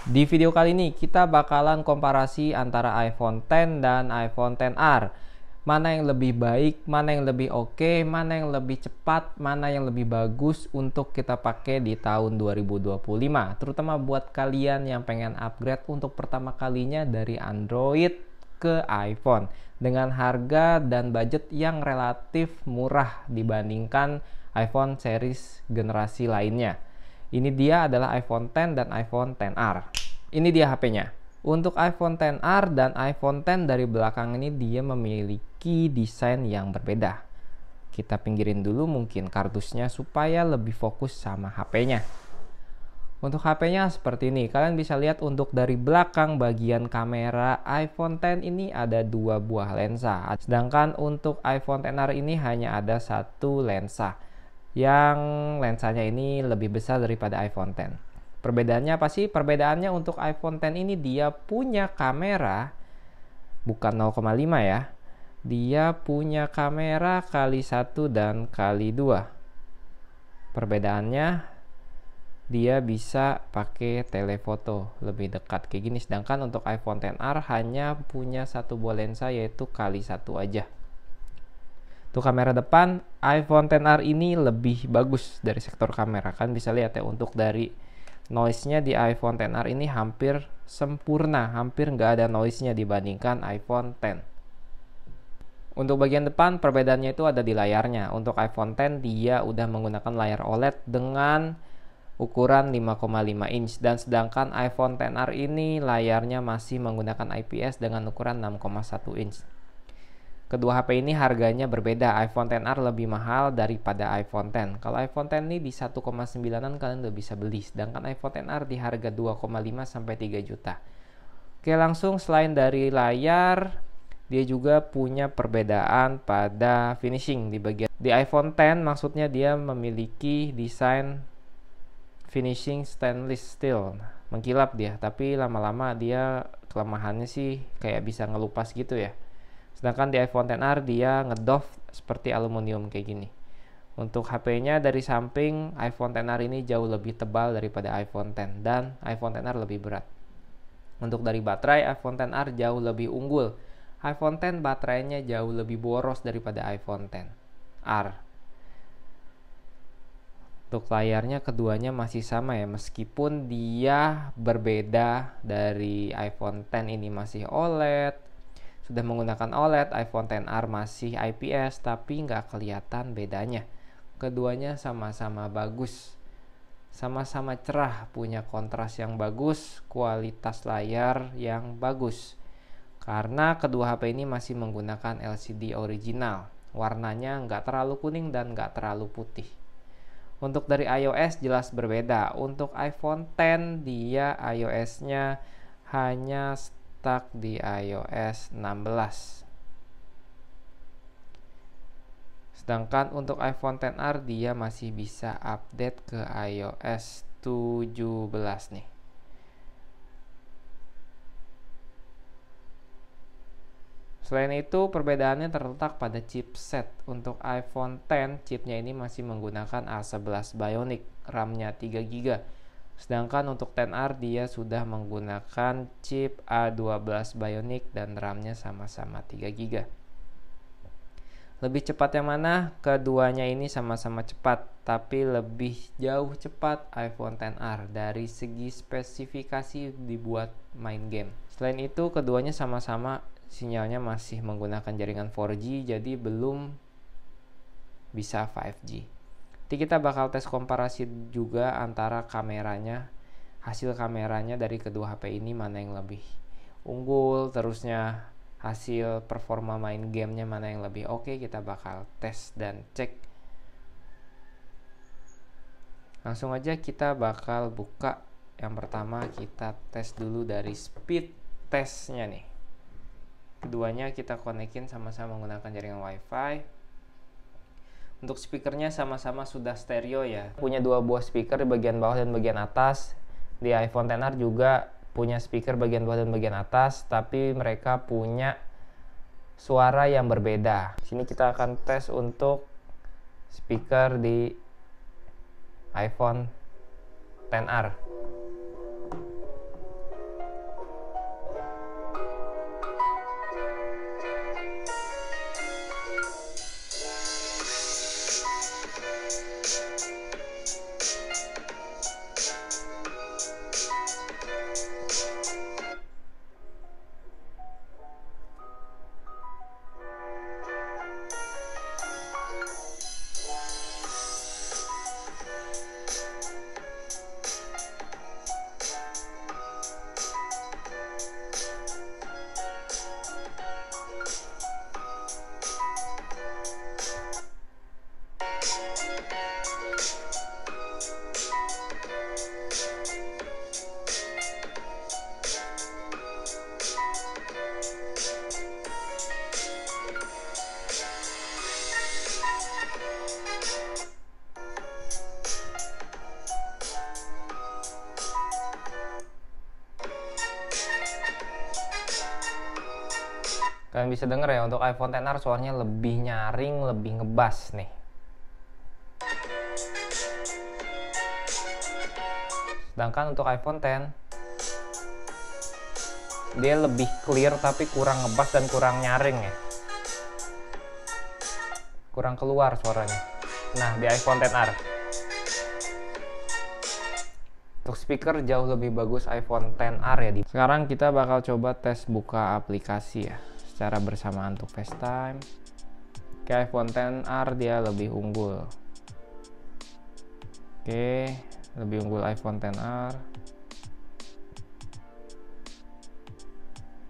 Di video kali ini kita bakalan komparasi antara iPhone X dan iPhone XR. Mana yang lebih baik, mana yang lebih oke, mana yang lebih cepat, mana yang lebih bagus untuk kita pakai di tahun 2025. Terutama buat kalian yang pengen upgrade untuk pertama kalinya dari Android ke iPhone. Dengan harga dan budget yang relatif murah dibandingkan iPhone series generasi lainnya. Ini dia adalah iPhone X dan iPhone XR. Ini dia HP-nya. Untuk iPhone XR dan iPhone X dari belakang ini dia memiliki desain yang berbeda. Kita pinggirin dulu mungkin kardusnya supaya lebih fokus sama HP-nya. Untuk HP-nya seperti ini. Kalian bisa lihat untuk dari belakang bagian kamera iPhone X ini ada dua buah lensa. Sedangkan untuk iPhone XR ini hanya ada satu lensa. Yang lensanya ini lebih besar daripada iPhone X. Perbedaannya apa sih? Perbedaannya untuk iPhone X ini dia punya kamera bukan 0,5 ya. Dia punya kamera kali 1 dan kali 2. Perbedaannya dia bisa pakai telefoto lebih dekat kayak gini. Sedangkan untuk iPhone XR hanya punya satu buah lensa yaitu kali 1 aja. Untuk kamera depan, iPhone XR ini lebih bagus dari sektor kamera. Kan bisa lihat ya, untuk dari noise-nya di iPhone XR ini hampir sempurna. Hampir nggak ada noise-nya dibandingkan iPhone X. Untuk bagian depan, perbedaannya itu ada di layarnya. Untuk iPhone X, dia udah menggunakan layar OLED dengan ukuran 5,5 inch. Dan sedangkan iPhone XR ini layarnya masih menggunakan IPS dengan ukuran 6,1 inch. Kedua HP ini harganya berbeda. iPhone XR lebih mahal daripada iPhone X. Kalau iPhone X ini di 1,9an kalian udah bisa beli. Sedangkan iPhone XR di harga 2,5 sampai 3 juta. Oke, langsung selain dari layar, dia juga punya perbedaan pada finishing di bagian. Di iPhone X maksudnya dia memiliki desain finishing stainless steel. Mengkilap dia, tapi lama-lama dia kelemahannya sih kayak bisa ngelupas gitu ya. Sedangkan di iPhone XR dia ngedoff seperti aluminium kayak gini. Untuk HP-nya dari samping, iPhone XR ini jauh lebih tebal daripada iPhone X dan iPhone XR lebih berat. Untuk dari baterai, iPhone XR jauh lebih unggul. iPhone X baterainya jauh lebih boros daripada iPhone XR. Untuk layarnya keduanya masih sama ya, meskipun dia berbeda. Dari iPhone X ini masih OLED, sudah menggunakan OLED. iPhone XR masih IPS, tapi nggak kelihatan bedanya. Keduanya sama-sama bagus, sama-sama cerah, punya kontras yang bagus, kualitas layar yang bagus. Karena kedua HP ini masih menggunakan LCD original, warnanya nggak terlalu kuning dan nggak terlalu putih. Untuk dari iOS jelas berbeda. Untuk iPhone X dia iOS-nya hanya stuck di iOS 16. Sedangkan untuk iPhone XR dia masih bisa update ke iOS 17 nih. Selain itu perbedaannya terletak pada chipset. Untuk iPhone X chipnya ini masih menggunakan A11 Bionic, RAM-nya 3GB. Sedangkan untuk XR dia sudah menggunakan chip A12 Bionic dan RAM-nya sama-sama 3GB. Lebih cepat yang mana? Keduanya ini sama-sama cepat, tapi lebih jauh cepat iPhone XR dari segi spesifikasi dibuat main game. Selain itu keduanya sama-sama sinyalnya masih menggunakan jaringan 4G, jadi belum bisa 5G. Nanti kita bakal tes komparasi juga antara kameranya, hasil kameranya dari kedua HP ini mana yang lebih unggul, terusnya hasil performa main gamenya mana yang lebih oke. Kita bakal tes dan cek. Langsung aja kita bakal buka. Yang pertama kita tes dulu dari speed testnya nih. Keduanya kita konekin sama-sama menggunakan jaringan WiFi. Untuk speakernya sama-sama sudah stereo ya. Punya dua buah speaker di bagian bawah dan bagian atas. Di iPhone XR juga punya speaker bagian bawah dan bagian atas, tapi mereka punya suara yang berbeda. Sini kita akan tes untuk speaker di iPhone XR. Kalian bisa denger ya, untuk iPhone XR suaranya lebih nyaring, lebih ngebas nih. Sedangkan untuk iPhone X dia lebih clear tapi kurang ngebas dan kurang nyaring ya. Kurang keluar suaranya. Nah, di iPhone XR. Untuk speaker jauh lebih bagus iPhone XR ya. Sekarang kita bakal coba tes buka aplikasi ya, secara bersamaan untuk FaceTime. Oke, iPhone XR dia lebih unggul. Oke, lebih unggul iPhone XR.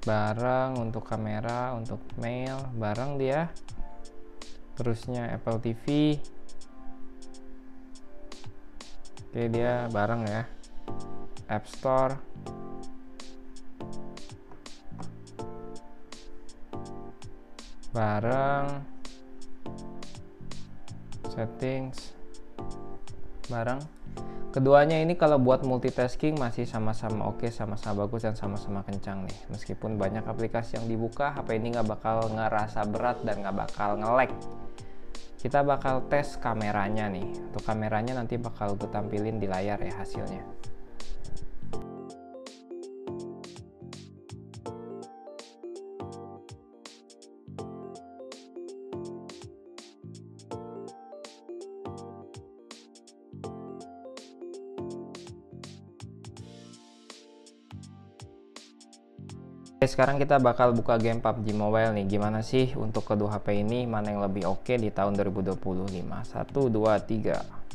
Bareng untuk kamera, untuk mail, bareng dia. Terusnya Apple TV. Oke, dia bareng ya. App Store. Bareng. Settings. Bareng. Keduanya ini kalau buat multitasking masih sama-sama oke, sama-sama bagus dan sama-sama kencang nih. Meskipun banyak aplikasi yang dibuka, HP ini nggak bakal ngerasa berat dan nggak bakal nge-lag. Kita bakal tes kameranya nih. Untuk kameranya nanti bakal gue tampilin di layar ya hasilnya. Oke, sekarang kita bakal buka game PUBG Mobile nih. Gimana sih untuk kedua HP ini, mana yang lebih oke di tahun 2025? 1, 2, 3.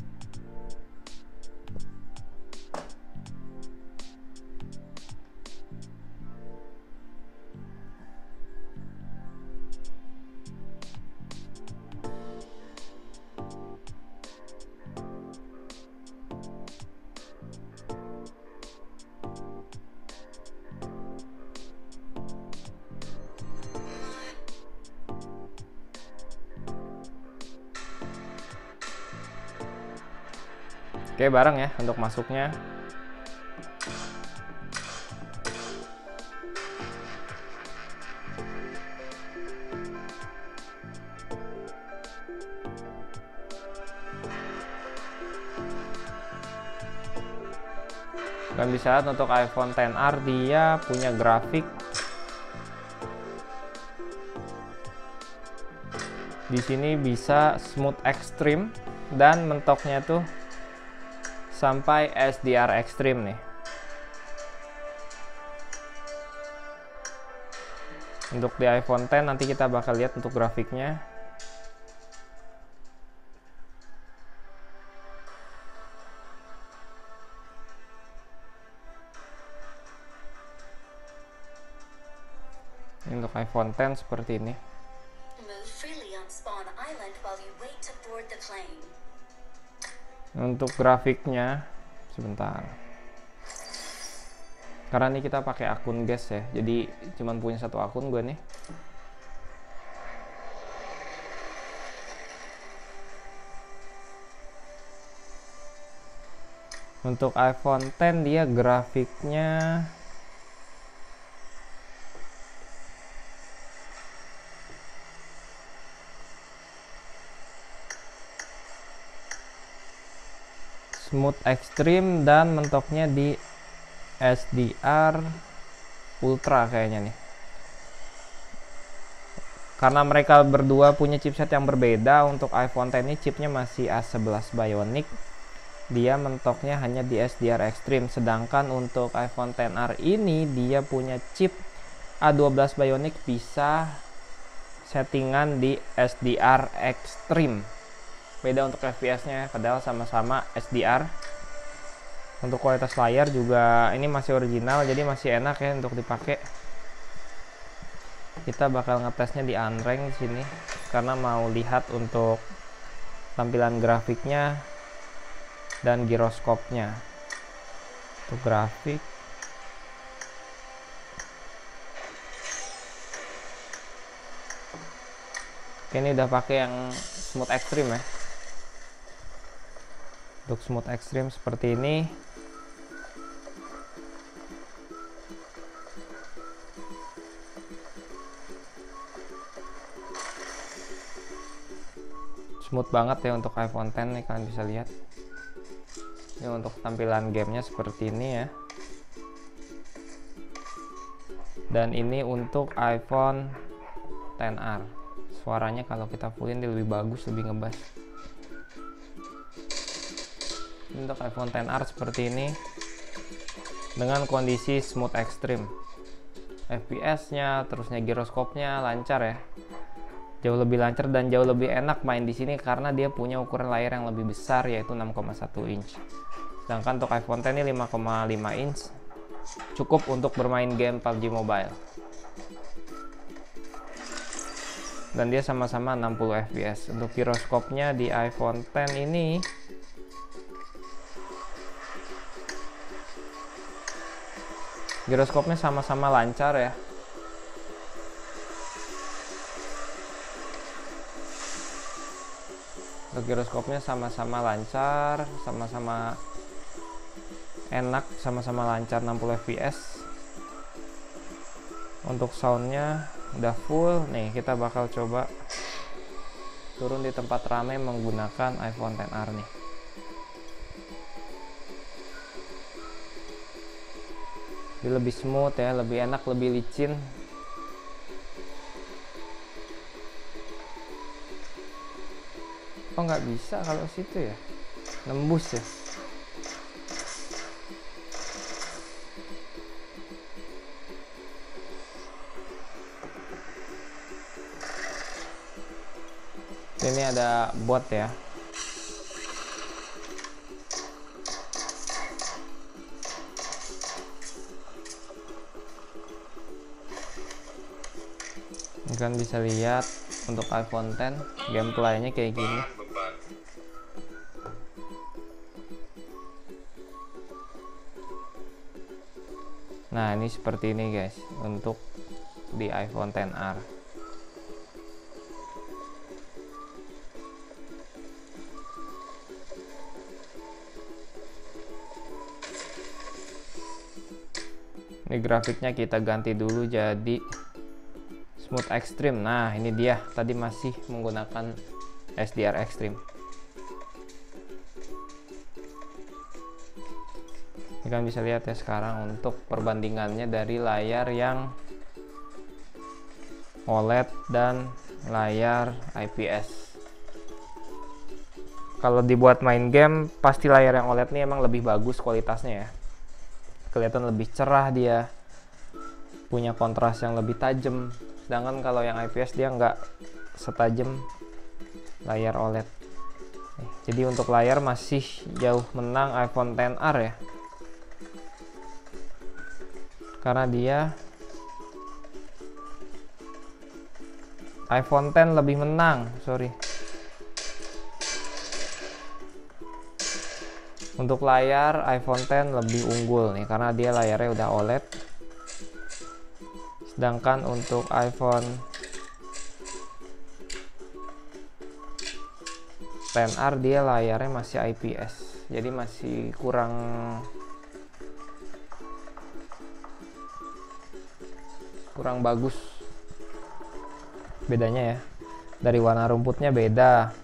Oke, bareng ya untuk masuknya. Dan bisa lihat untuk iPhone XR dia punya grafik di sini bisa smooth extreme dan mentoknya tuh sampai SDR Extreme nih. Untuk di iPhone X nanti kita bakal lihat untuk grafiknya. Ini untuk iPhone X seperti ini. Untuk grafiknya sebentar, karena ini kita pakai akun guys ya, jadi cuman punya satu akun gue nih. Untuk iPhone X dia grafiknya smooth extreme dan mentoknya di SDR Ultra kayaknya nih. Karena mereka berdua punya chipset yang berbeda, untuk iPhone X ini chipnya masih A11 Bionic. Dia mentoknya hanya di SDR Extreme, sedangkan untuk iPhone XR ini dia punya chip A12 Bionic, bisa settingan di SDR Extreme. Beda untuk FPS-nya, padahal sama-sama SDR. Untuk kualitas layar juga ini masih original, jadi masih enak ya untuk dipakai. Kita bakal ngetesnya di unranked sini karena mau lihat untuk tampilan grafiknya dan giroskopnya. Untuk grafik oke, ini udah pakai yang smooth extreme ya. Untuk smooth extreme seperti ini. Smooth banget ya untuk iPhone X nih, kalian bisa lihat. Ini untuk tampilan gamenya seperti ini ya. Dan ini untuk iPhone XR. Suaranya kalau kita fullin dia lebih bagus, lebih ngebass. Untuk iPhone XR seperti ini dengan kondisi smooth extreme. FPS-nya, terusnya giroskopnya lancar ya. Jauh lebih lancar dan jauh lebih enak main di sini karena dia punya ukuran layar yang lebih besar, yaitu 6,1 inch. Sedangkan untuk iPhone X ini 5,5 inch. Cukup untuk bermain game PUBG Mobile. Dan dia sama-sama 60 fps. Untuk giroskopnya di iPhone X ini giroskopnya sama-sama lancar ya. Untuk giroskopnya sama-sama lancar, sama-sama enak, sama-sama lancar 60 fps. Untuk soundnya udah full. Nih kita bakal coba turun di tempat ramai menggunakan iPhone XR nih. Dia lebih smooth ya, lebih enak, lebih licin. Oh nggak bisa kalau situ ya, nembus ya. Ini ada bot ya. Kalian bisa lihat untuk iPhone X gameplaynya kayak gini. Nah ini seperti ini guys untuk di iPhone XR. Ini grafiknya kita ganti dulu jadi smooth extreme. Nah ini dia, tadi masih menggunakan SDR extreme. Kalian bisa lihat ya sekarang untuk perbandingannya dari layar yang OLED dan layar IPS. Kalau dibuat main game pasti layar yang OLED ini emang lebih bagus kualitasnya ya. Kelihatan lebih cerah, dia punya kontras yang lebih tajam. Sedangkan kalau yang IPS dia nggak setajam layar OLED. Jadi untuk layar masih jauh menang iPhone XR ya. Karena dia iPhone X lebih menang, sorry. Untuk layar iPhone X lebih unggul nih karena dia layarnya udah OLED. Sedangkan untuk iPhone XR dia layarnya masih IPS. Jadi masih kurang bagus bedanya ya. Dari warna rumputnya beda.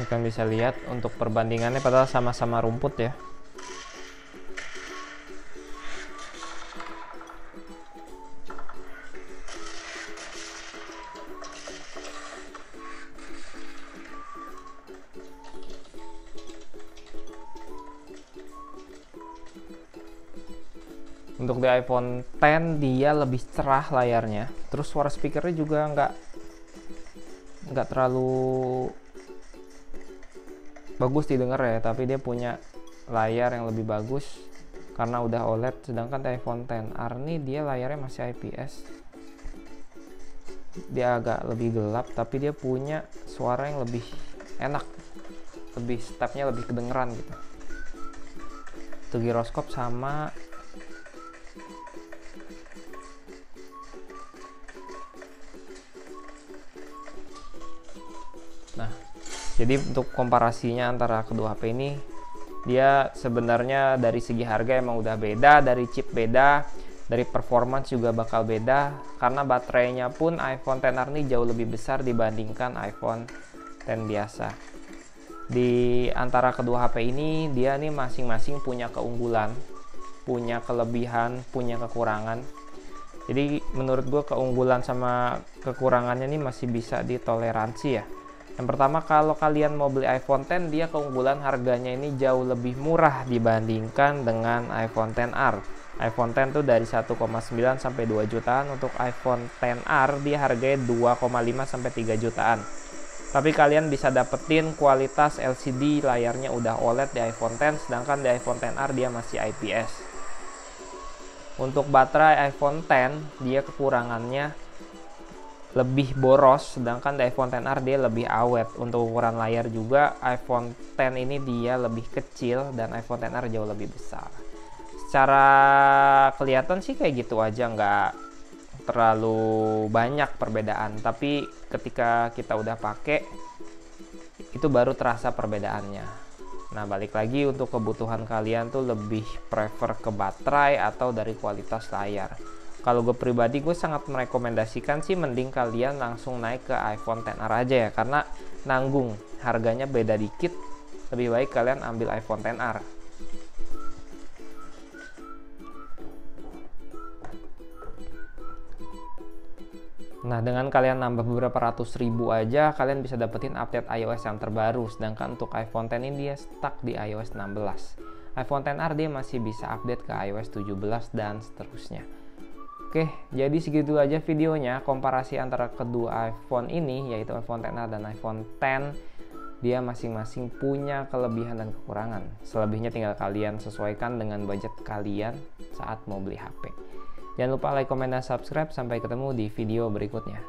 Kalian bisa lihat untuk perbandingannya padahal sama-sama rumput ya. Untuk di iPhone X dia lebih cerah layarnya, terus suara speakernya juga nggak terlalu bagus didengar ya, tapi dia punya layar yang lebih bagus karena udah OLED. Sedangkan iPhone XR nih dia layarnya masih IPS, dia agak lebih gelap tapi dia punya suara yang lebih enak, lebih stepnya lebih kedengeran gitu. Itu giroskop sama nah, jadi untuk komparasinya antara kedua HP ini, dia sebenarnya dari segi harga emang udah beda, dari chip beda, dari performance juga bakal beda, karena baterainya pun iPhone XR ini jauh lebih besar dibandingkan iPhone X biasa. Di antara kedua HP ini, dia nih masing-masing punya keunggulan, punya kelebihan, punya kekurangan. Jadi menurut gue keunggulan sama kekurangannya nih masih bisa ditoleransi ya. Yang pertama, kalau kalian mau beli iPhone X, dia keunggulan harganya ini jauh lebih murah dibandingkan dengan iPhone XR. iPhone X tuh dari 1,9 sampai 2 jutaan, untuk iPhone XR dia harganya 2,5 sampai 3 jutaan. Tapi kalian bisa dapetin kualitas LCD, layarnya udah OLED di iPhone X, sedangkan di iPhone XR dia masih IPS. Untuk baterai iPhone X, dia kekurangannya lebih boros, sedangkan di iPhone XR dia lebih awet. Untuk ukuran layar juga iPhone X ini dia lebih kecil dan iPhone XR jauh lebih besar. Secara kelihatan sih kayak gitu aja, nggak terlalu banyak perbedaan, tapi ketika kita udah pakai itu baru terasa perbedaannya. Nah, balik lagi untuk kebutuhan kalian tuh lebih prefer ke baterai atau dari kualitas layar. Kalau gue pribadi, gue sangat merekomendasikan sih mending kalian langsung naik ke iPhone XR aja ya, karena nanggung, harganya beda dikit, lebih baik kalian ambil iPhone XR. Nah, dengan kalian nambah beberapa ratus ribu aja, kalian bisa dapetin update iOS yang terbaru. Sedangkan untuk iPhone X ini dia stuck di iOS 16. iPhone XR dia masih bisa update ke iOS 17 dan seterusnya. Oke, jadi segitu aja videonya. Komparasi antara kedua iPhone ini, yaitu iPhone XR dan iPhone X. Dia masing-masing punya kelebihan dan kekurangan. Selebihnya tinggal kalian sesuaikan dengan budget kalian saat mau beli HP. Jangan lupa like, comment, dan subscribe. Sampai ketemu di video berikutnya.